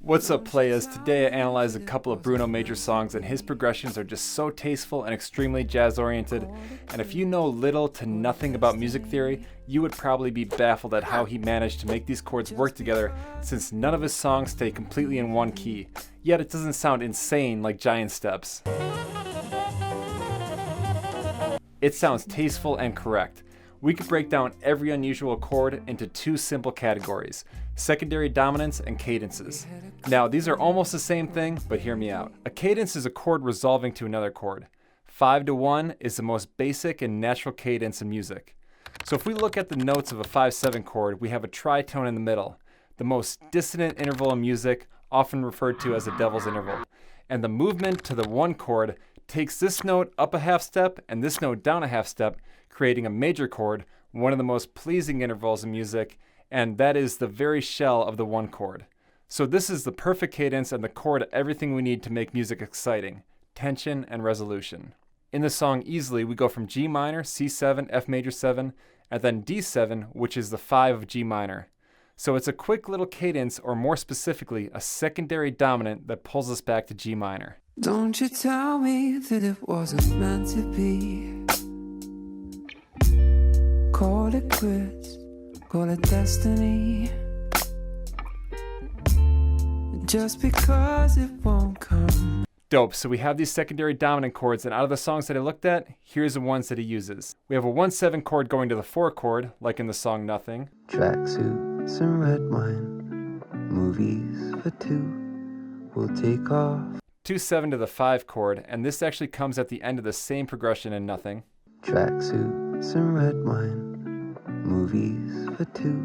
What's up, players? Today I analyzed a couple of Bruno Major songs, and his progressions are just so tasteful and extremely jazz-oriented. And if you know little to nothing about music theory, you would probably be baffled at how he managed to make these chords work together, since none of his songs stay completely in one key. Yet it doesn't sound insane like giant steps. It sounds tasteful and correct. We could break down every unusual chord into two simple categories: secondary dominants and cadences. Now, these are almost the same thing, but hear me out. A cadence is a chord resolving to another chord. 5-1 is the most basic and natural cadence in music. So if we look at the notes of a 5-7 chord, we have a tritone in the middle, the most dissonant interval in music, often referred to as the devil's interval. And the movement to the 1 chord takes this note up a half step and this note down a half step, creating a major chord, one of the most pleasing intervals in music, and that is the very shell of the 1 chord. So this is the perfect cadence and the chord of everything we need to make music exciting: tension and resolution. In the song Easily, we go from G minor, C7, F major 7, and then D7, which is the 5 of G minor. So it's a quick little cadence, or more specifically, a secondary dominant that pulls us back to G minor. Don't you tell me that it wasn't meant to be. Call it quits, call it destiny. Just because it won't come. Dope, so we have these secondary dominant chords, and out of the songs that I looked at, here's the ones that he uses. We have a 1-7 chord going to the 4 chord, like in the song Nothing. Tracksuits and red wine, movies for two, we'll take off. 2-7 to the 5 chord, and this actually comes at the end of the same progression in Nothing. Tracksuits and red wine, movies for two,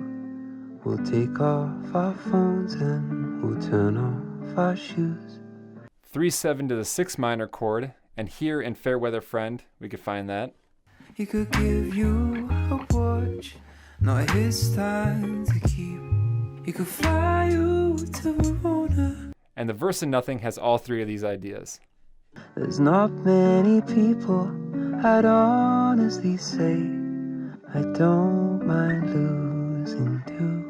we'll take off our phones and we'll turn off our shoes. 3-7 to the 6 minor chord, and here in Fair Weather Friend, we could find that. He could give you a watch, not his time to keep. He could fly you to Verona. And the verse in Nothing has all three of these ideas. There's not many people I'd honestly say I don't mind losing to.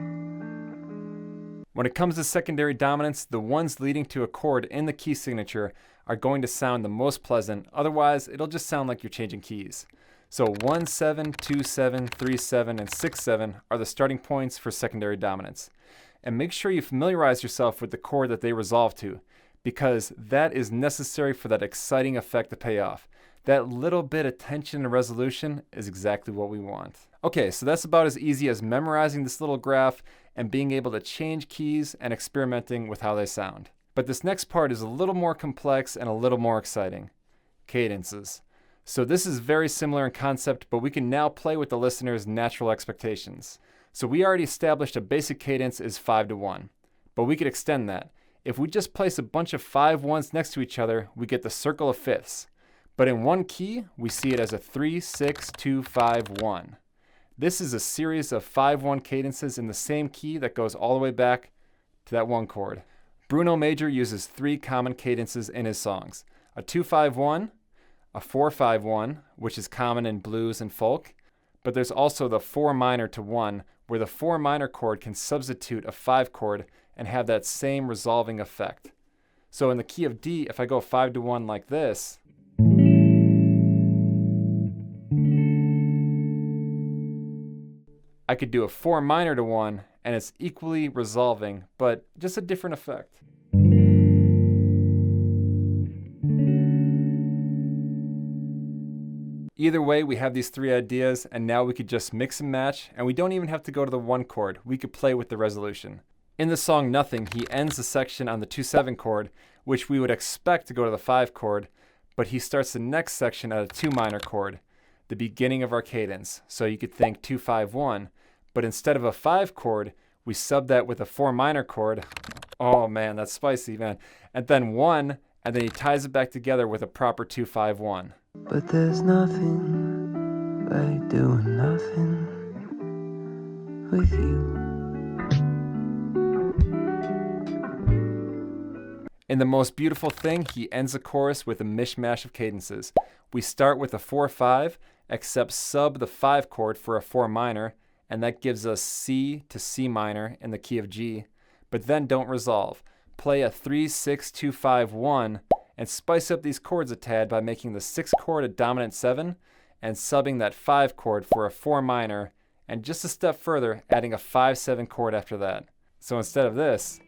When it comes to secondary dominants, the ones leading to a chord in the key signature are going to sound the most pleasant, otherwise it'll just sound like you're changing keys. So 1-7, 2-7, 3-7, and 6-7 are the starting points for secondary dominants. And make sure you familiarize yourself with the chord that they resolve to, because that is necessary for that exciting effect to pay off. That little bit of tension and resolution is exactly what we want. Okay, so that's about as easy as memorizing this little graph and being able to change keys and experimenting with how they sound. But this next part is a little more complex and a little more exciting: cadences. So this is very similar in concept, but we can now play with the listener's natural expectations. So we already established a basic cadence is 5-1, but we could extend that. If we just place a bunch of 5-1s next to each other, we get the circle of fifths. But in one key, we see it as a 3-6-2-5-1. This is a series of 5-1 cadences in the same key that goes all the way back to that 1 chord. Bruno Major uses 3 common cadences in his songs: a 2-5-1, a 4-5-1, which is common in blues and folk, but there's also the 4 minor to 1, where the 4 minor chord can substitute a 5 chord and have that same resolving effect. So in the key of D, if I go 5-1 like this, I could do a 4 minor to 1, and it's equally resolving, but just a different effect. Either way, we have these 3 ideas, and now we could just mix and match, and we don't even have to go to the 1 chord. We could play with the resolution. In the song Nothing, he ends the section on the 2-7 chord, which we would expect to go to the 5 chord, but he starts the next section at a 2 minor chord, the beginning of our cadence. So you could think 2-5-1, but instead of a 5 chord, we sub that with a 4 minor chord. Oh man, that's spicy, man. And then 1, and then he ties it back together with a proper 2-5-1. But there's nothing like doing nothing with you. In the most beautiful thing, he ends the chorus with a mishmash of cadences. We start with a 4-5, except sub the 5 chord for a 4 minor, and that gives us C to C minor in the key of G, but then don't resolve. play a 3-6-2-5-1 and spice up these chords a tad by making the 6 chord a dominant 7 and subbing that 5 chord for a 4 minor, and just a step further, adding a 5-7 chord after that. So instead of this,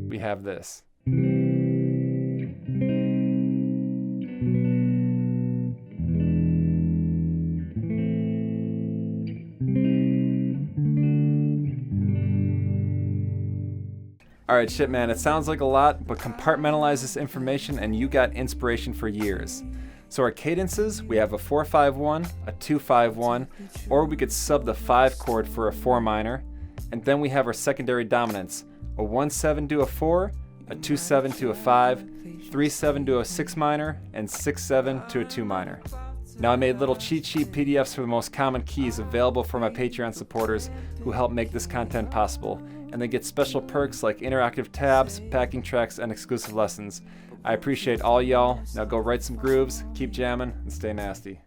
we have this. Alright, shit man, it sounds like a lot, but compartmentalize this information and you got inspiration for years. So our cadences, we have a 4-5-1, a 2-5-1, or we could sub the 5 chord for a 4 minor, and then we have our secondary dominants, a 1-7 to a 4, a 2-7 to a 5, 3-7 to a 6 minor, and 6-7 to a 2 minor. Now I made little cheat sheet PDFs for the most common keys available for my Patreon supporters who help make this content possible, and they get special perks like interactive tabs, backing tracks, and exclusive lessons. I appreciate all y'all. Now go write some grooves, keep jamming, and stay nasty.